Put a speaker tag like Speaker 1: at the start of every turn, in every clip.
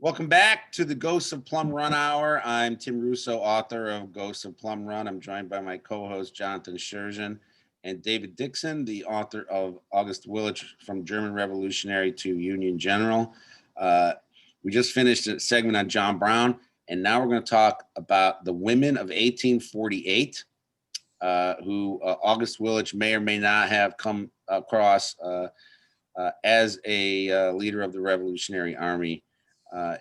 Speaker 1: Welcome back to the Ghosts of Plum Run Hour. I'm Tim Russo, author of Ghosts of Plum Run. I'm joined by my co-host Jonathan Scherzen and David Dixon, the author of August Willich, From German Revolutionary to Union General. We just finished a segment on John Brown, and now we're going to talk about the women of 1848, who August Willich may or may not have come across as a leader of the Revolutionary Army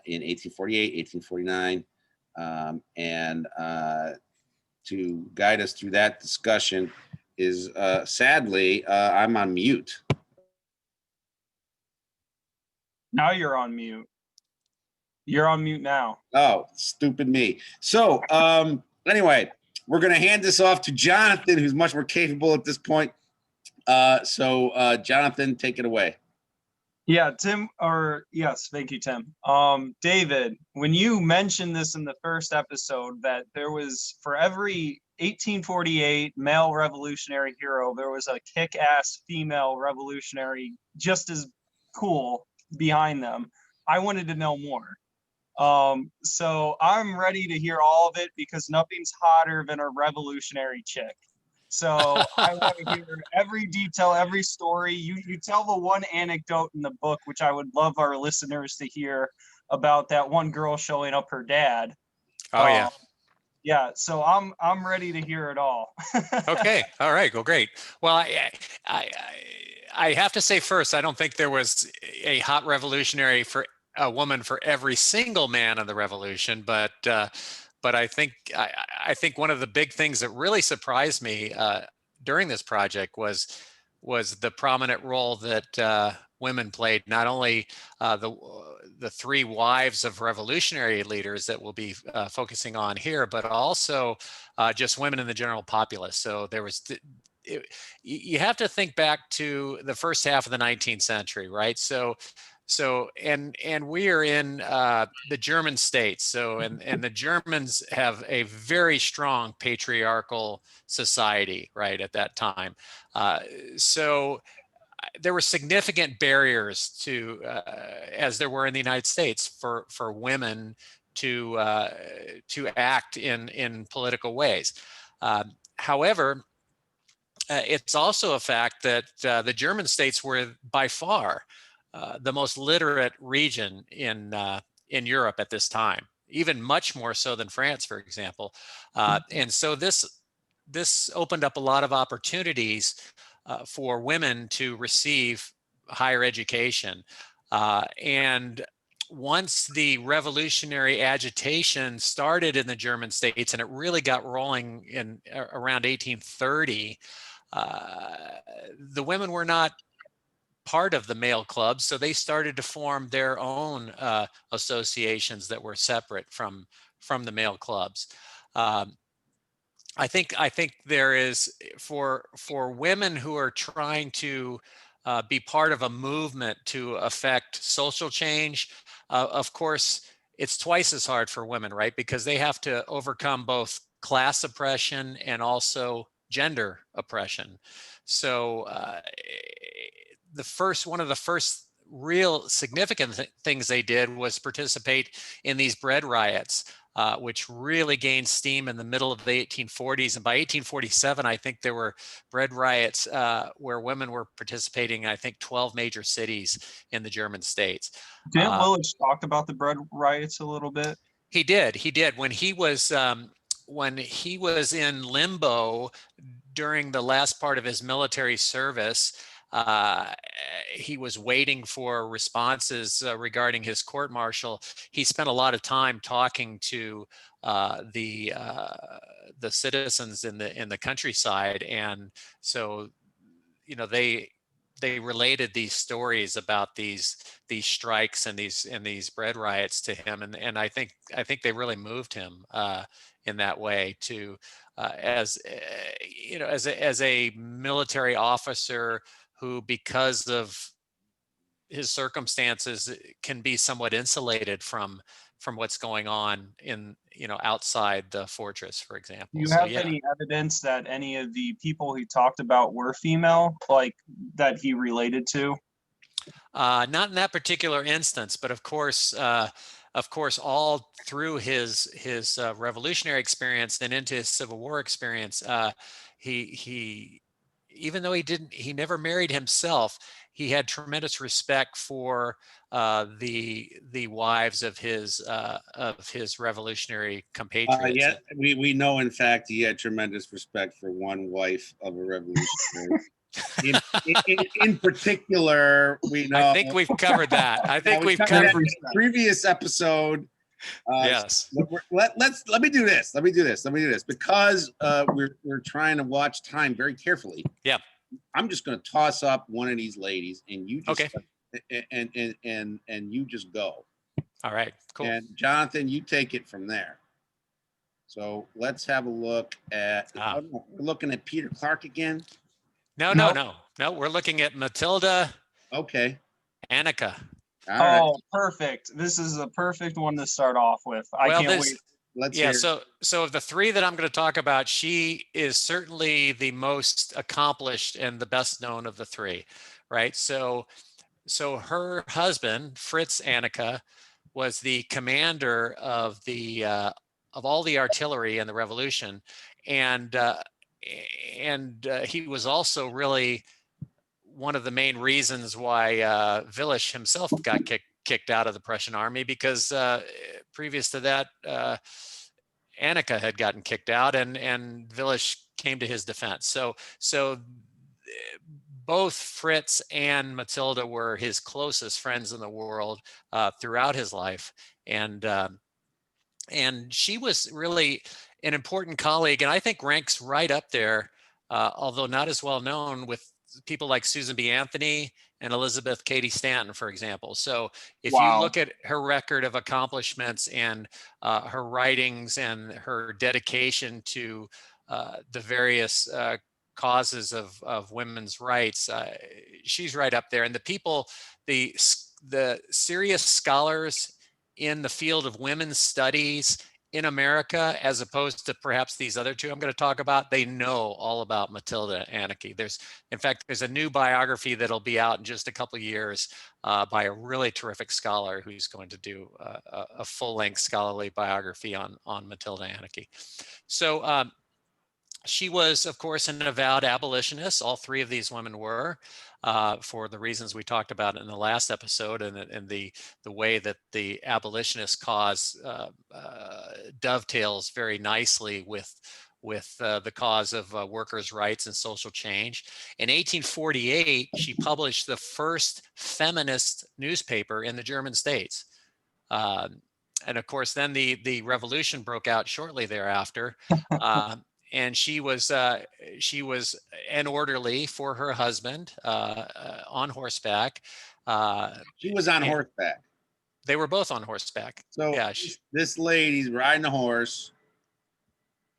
Speaker 1: in 1848, 1849. And to guide us through that discussion is sadly, I'm on mute.
Speaker 2: Now you're on mute. You're on mute now.
Speaker 1: Oh, stupid me. So anyway, we're going to hand this off to Jonathan, who's much more capable at this point. So Jonathan, take it away.
Speaker 2: Yeah, yes, thank you, Tim. David, when you mentioned this in the first episode, that there was, for every 1848 male revolutionary hero, there was a kick-ass female revolutionary just as cool behind them. I wanted to know more. So I'm ready to hear all of it because nothing's hotter than a revolutionary chick. So I want to hear every detail, every story. You tell the one anecdote in the book, which I would love our listeners to hear, about that one girl showing up her dad.
Speaker 3: Oh yeah.
Speaker 2: Yeah, so I'm ready to hear it all.
Speaker 3: Okay. All right. Well, great. Well, I have to say first, I don't think there was a hot revolutionary for a woman for every single man of the revolution, but I think one of the big things that really surprised me during this project was the prominent role that women played. Not only the three wives of revolutionary leaders that we'll be focusing on here, but also just women in the general populace. So there was. You have to think back to the first half of the 19th century, right? So and we are in the German states. So and the Germans have a very strong patriarchal society, right, at that time. So there were significant barriers to, as there were in the United States, for women to act in political ways. However, it's also a fact that the German states were by far the most literate region in Europe at this time, even much more so than France, for example. And so this opened up a lot of opportunities for women to receive higher education. And once the revolutionary agitation started in the German states, and it really got rolling in around 1830, the women were not part of the male clubs, so they started to form their own associations that were separate from the male clubs. I think there is, for women who are trying to be part of a movement to affect social change, of course, it's twice as hard for women, right? Because they have to overcome both class oppression and also gender oppression. So one of the first real significant things they did was participate in these bread riots, which really gained steam in the middle of the 1840s. And by 1847, I think there were bread riots where women were participating in, I think, 12 major cities in the German states.
Speaker 2: Didn't Willich talk about the bread riots a little bit?
Speaker 3: He did. When he was in limbo during the last part of his military service, he was waiting for responses regarding his court-martial. He spent a lot of time talking to the citizens in the countryside, and so they related these stories about these strikes and these bread riots to him, and I think they really moved him in that way to as a military officer who, because of his circumstances, can be somewhat insulated from what's going on in outside the fortress, for example.
Speaker 2: Do you have any evidence that any of the people he talked about were female, like that he related to?
Speaker 3: Not in that particular instance, but of course, of course, all through his revolutionary experience and into his Civil War experience, he even though he never married himself, he had tremendous respect for the wives of his revolutionary compatriots.
Speaker 1: Yeah, we know, in fact, he had tremendous respect for one wife of a revolutionary. In particular, we know.
Speaker 3: I think we've covered that. I think
Speaker 1: we
Speaker 3: we've
Speaker 1: covered that
Speaker 3: covered.
Speaker 1: in the previous episode.
Speaker 3: Yes.
Speaker 1: Let me do this because we're trying to watch time very carefully.
Speaker 3: Yeah.
Speaker 1: I'm just going to toss up one of these ladies, and you just
Speaker 3: Okay.
Speaker 1: and you just go.
Speaker 3: All right. Cool.
Speaker 1: And Jonathan, you take it from there. So let's have a look at. We're looking at Peter Clark again.
Speaker 3: No. We're looking at Matilda.
Speaker 1: Okay.
Speaker 3: Annika.
Speaker 1: All right.
Speaker 2: Oh, perfect. This is a perfect one to start off with. I can't wait.
Speaker 1: Let's hear.
Speaker 3: So of the three that I'm going to talk about, she is certainly the most accomplished and the best known of the three, right? So her husband, Fritz Annika, was the commander of all the artillery in the Revolution, and he was also really one of the main reasons why Willich himself got kicked out of the Prussian army, because previous to that, Annika had gotten kicked out, and Willich came to his defense. So both Fritz and Matilda were his closest friends in the world throughout his life, and she was really an important colleague, and I think ranks right up there, although not as well known, with people like Susan B. Anthony and Elizabeth Cady Stanton, for example. So if you look at her record of accomplishments and her writings and her dedication to the various causes of women's rights, she's right up there. And the people, the serious scholars in the field of women's studies in America, as opposed to perhaps these other two I'm going to talk about, they know all about Matilda Annika. In fact, there's a new biography that'll be out in just a couple of years by a really terrific scholar who's going to do a full-length scholarly biography on Matilda Annika. So she was, of course, an avowed abolitionist. All three of these women were, for the reasons we talked about in the last episode, and the way that the abolitionist cause dovetails very nicely with the cause of workers' rights and social change. In 1848, she published the first feminist newspaper in the German states. And of course, then the revolution broke out shortly thereafter. And she was an orderly for her husband on horseback.
Speaker 1: She was on horseback.
Speaker 3: They were both on horseback.
Speaker 1: So yeah, this lady's riding a horse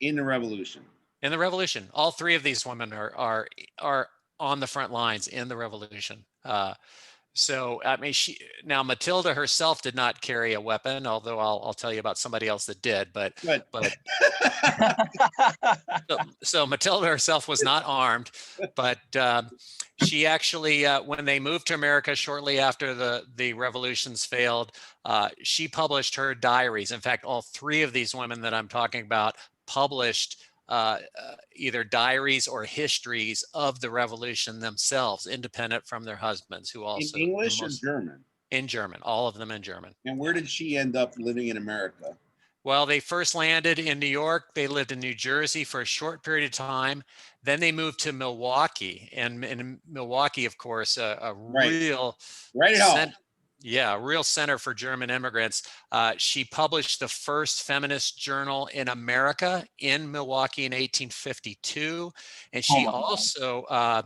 Speaker 1: in the Revolution.
Speaker 3: In the Revolution, all three of these women are on the front lines in the Revolution. So I mean, Matilda herself did not carry a weapon, although I'll tell you about somebody else that did. But so Matilda herself was not armed, but she actually, when they moved to America shortly after the revolutions failed, she published her diaries. In fact, all three of these women that I'm talking about published either diaries or histories of the revolution themselves, independent from their husbands, who also
Speaker 1: in English or German?
Speaker 3: In German, all of them in German.
Speaker 1: And where did she end up living in America?
Speaker 3: Well, they first landed in New York. They lived in New Jersey for a short period of time. Then they moved to Milwaukee, and in Milwaukee, of course, a real real center for German immigrants. She published the first feminist journal in America in Milwaukee in 1852. And she also,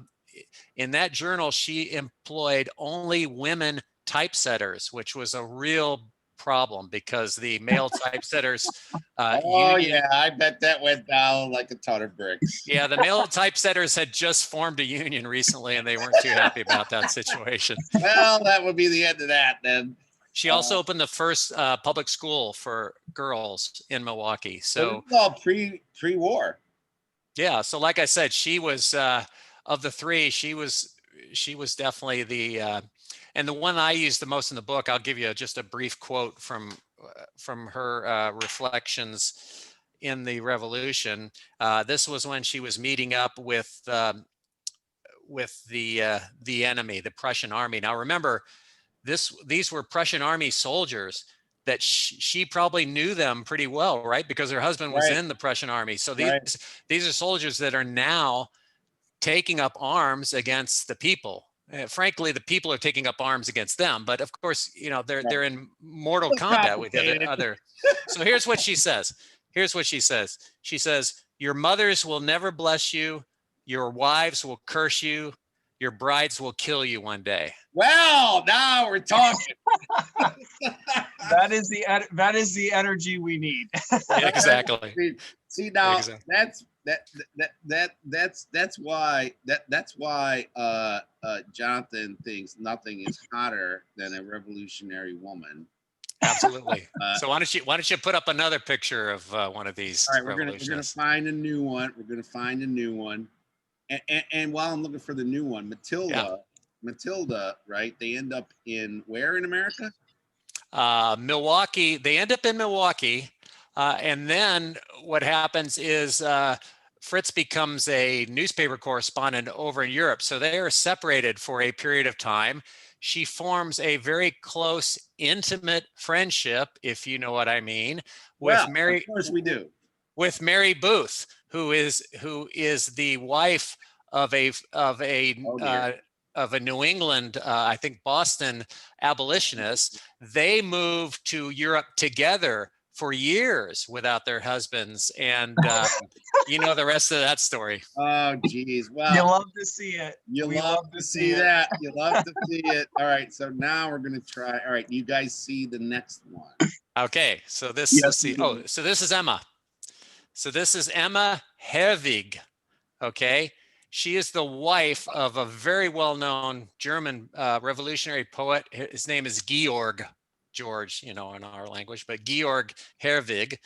Speaker 3: in that journal, she employed only women typesetters, which was a real problem because the male typesetters
Speaker 1: I bet that went down like a ton of bricks.
Speaker 3: Yeah, the male typesetters had just formed a union recently, and they weren't too happy about that situation.
Speaker 1: Well, that would be the end of that then.
Speaker 3: She also opened the first public school for girls in Milwaukee. So
Speaker 1: all pre-war.
Speaker 3: Yeah, so like I said, she was of the three, she was definitely the and the one I used the most in the book. I'll give you just a brief quote from reflections in the revolution. This was when she was meeting up with the enemy, the Prussian army. Now remember, these were Prussian army soldiers that she probably knew them pretty well, right? Because her husband was
Speaker 1: Right.
Speaker 3: in the Prussian army. So
Speaker 1: Right.
Speaker 3: these are soldiers that are now taking up arms against the people. Frankly, the people are taking up arms against them. But of course, you know, they're in mortal
Speaker 1: It's
Speaker 3: combat with
Speaker 1: complicated.
Speaker 3: other. So here's what she says. Here's what she says. She says, "Your mothers will never bless you. Your wives will curse you. Your brides will kill you one day."
Speaker 1: Well, now we're talking.
Speaker 2: That is the energy we need.
Speaker 3: Exactly.
Speaker 1: See now,
Speaker 3: Exactly.
Speaker 1: that's why Jonathan thinks nothing is hotter than a revolutionary woman.
Speaker 3: Absolutely. So why don't you put up another picture of one of these
Speaker 1: All right, we're gonna
Speaker 3: revolutionists?
Speaker 1: find a new one. We're gonna find a new one, and while I'm looking for the new one, Matilda, right? They end up in where in America?
Speaker 3: Milwaukee. They end up in Milwaukee, and then what happens is Fritz becomes a newspaper correspondent over in Europe. So they are separated for a period of time. She forms a very close, intimate friendship, if you know what I mean, with Mary.
Speaker 1: Of course we do.
Speaker 3: With Mary Booth, who is the wife of a New England, I think Boston abolitionist. They moved to Europe together for years without their husbands, and you know the rest of that story.
Speaker 1: Oh, geez. Well,
Speaker 2: You love to see it.
Speaker 1: You love to see that. You love to see it. All right. So now we're going to try. All right. You guys see the next one.
Speaker 3: Okay. So this,
Speaker 2: Yes,
Speaker 3: let's see. Oh, so this is Emma. So this is Emma Herrig. Okay. She is the wife of a very well-known German revolutionary poet. His name is Georg, George, you know, in our language, but Georg Herwig.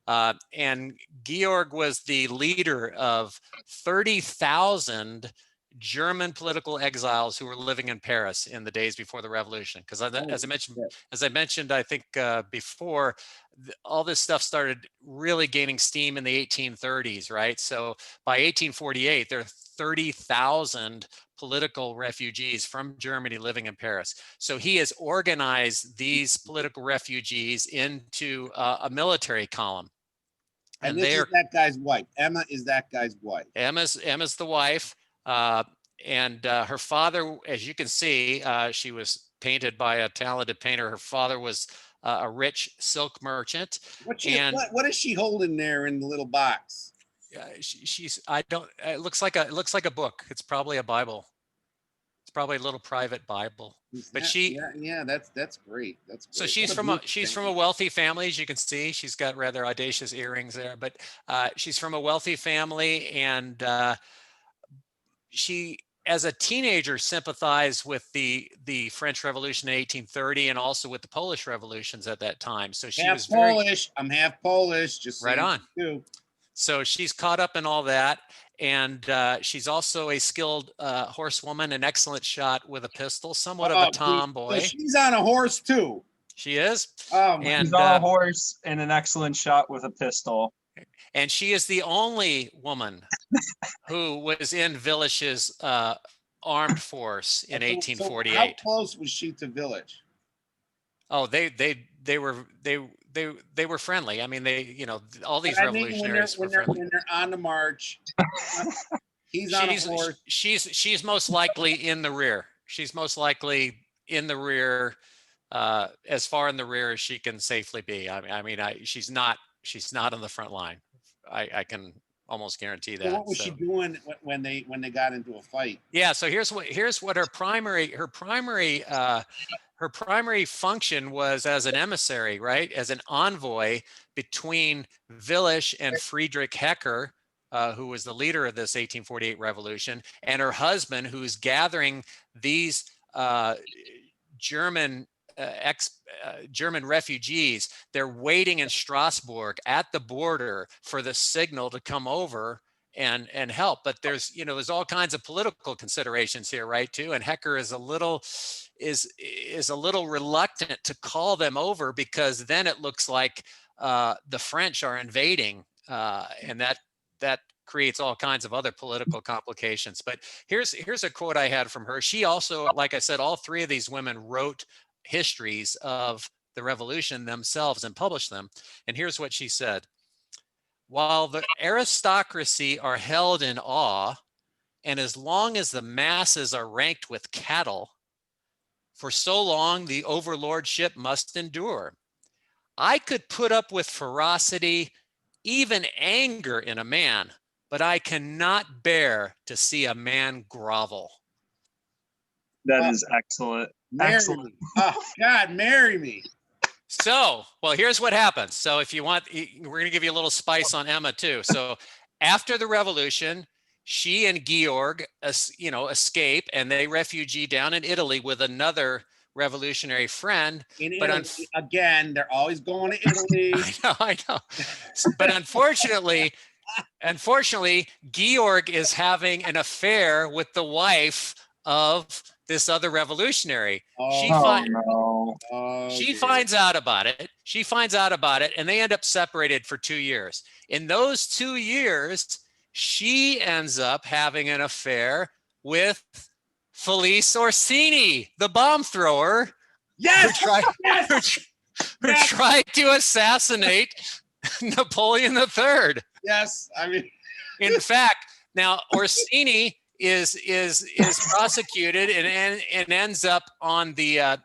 Speaker 3: And Georg was the leader of 30,000 German political exiles who were living in Paris in the days before the revolution. Because as I mentioned, I think before, all this stuff started really gaining steam in the 1830s, right? So by 1848, there are 30,000 political refugees from Germany living in Paris. So he has organized these political refugees into a military column.
Speaker 1: And this is that guy's wife. Emma is that guy's wife.
Speaker 3: Emma's the wife. And her father, as you can see, she was painted by a talented painter. Her father was a rich silk merchant.
Speaker 1: What is she holding there in the little box?
Speaker 3: It looks like a book. It's probably a Bible. It's probably a little private Bible. But that's
Speaker 1: great. That's great.
Speaker 3: So she's from a wealthy family, as you can see. She's got rather audacious earrings there, but she's from a wealthy family, and she, as a teenager, sympathized with the French Revolution in 1830 and also with the Polish revolutions at that time. So she was
Speaker 1: Polish. I'm half Polish. Just
Speaker 3: right on.
Speaker 1: Too.
Speaker 3: So she's caught up in all that, and she's also a skilled horsewoman, an excellent shot with a pistol, somewhat of a tomboy.
Speaker 1: So she's on a horse too.
Speaker 3: She is.
Speaker 2: And she's on a horse and an excellent shot with a pistol.
Speaker 3: And she is the only woman who was in Willich's armed force in 1848.
Speaker 1: So how close was she to Willich?
Speaker 3: Oh, they were friendly. I mean, all these revolutionaries were friendly.
Speaker 1: When they're on the march, he's on a horse.
Speaker 3: She's most likely in the rear. She's most likely in the rear, as far in the rear as she can safely be. She's not on the front line. I can almost guarantee that.
Speaker 1: So what was she doing when they got into a fight?
Speaker 3: Yeah. So here's what her primary function was as an emissary, right? As an envoy between Willich and Friedrich Hecker, who was the leader of this 1848 revolution, and her husband, who's gathering these German refugees. They're waiting in Strasbourg at the border for the signal to come over and help. But there's all kinds of political considerations here, right, too. And Hecker is a little is a little reluctant to call them over, because then it looks like the French are invading, and that creates all kinds of other political complications. But here's a quote I had from her. She also, like I said, all three of these women wrote histories of the revolution themselves and published them. And here's what she said: while the aristocracy are held in awe, and as long as the masses are ranked with cattle, for so long the overlordship must endure. I could put up with ferocity, even anger in a man, but I cannot bear to see a man grovel.
Speaker 2: That is excellent.
Speaker 1: Marry
Speaker 2: Excellent.
Speaker 1: me. Oh, God, marry me.
Speaker 3: So, well, here's what happens. So if you want, we're going to give you a little spice on Emma too. So after the revolution, she and Georg, escape, and they refugee down in Italy with another revolutionary friend.
Speaker 1: In
Speaker 3: But
Speaker 1: Italy, again, they're always going to Italy.
Speaker 3: I know. But unfortunately, Georg is having an affair with the wife of this other revolutionary. She finds out about it. She finds out about it, and they end up separated for 2 years. In those 2 years, she ends up having an affair with Felice Orsini, the bomb thrower.
Speaker 1: Yes,
Speaker 3: who tried to assassinate Napoleon III.
Speaker 1: Yes, I mean,
Speaker 3: in fact, now Orsini is prosecuted and ends up on the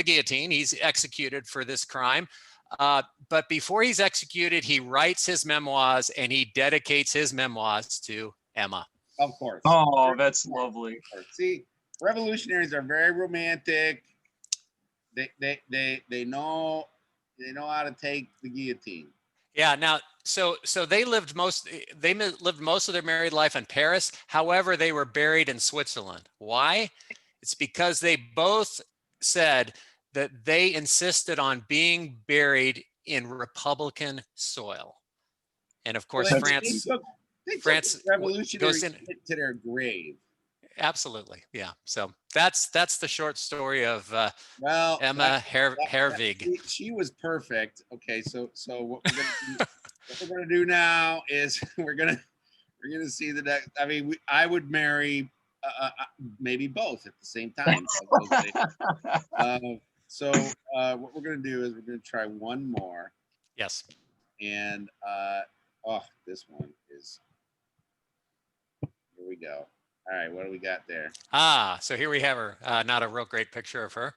Speaker 3: guillotine. He's executed for this crime. But before he's executed, he writes his memoirs, and he dedicates his memoirs to Emma.
Speaker 1: Of course.
Speaker 2: Oh, that's lovely.
Speaker 1: See, revolutionaries are very romantic. They know how to take the guillotine.
Speaker 3: Yeah. Now, so they lived most of their married life in Paris. However, they were buried in Switzerland. Why? It's because they both said that they insisted on being buried in Republican soil. And of course,
Speaker 1: Well,
Speaker 3: France
Speaker 1: revolutionaries
Speaker 3: goes in
Speaker 1: to their grave.
Speaker 3: Absolutely. Yeah. So that's the short story of Emma Herrig.
Speaker 1: She was perfect. Okay, so what we're gonna do now is we're gonna see the next. I mean, I would marry maybe both at the same time. So what we're gonna do is we're gonna try one more.
Speaker 3: Yes.
Speaker 1: And this one is. Here we go. All right, what do we got there?
Speaker 3: So here we have her. Not a real great picture of her.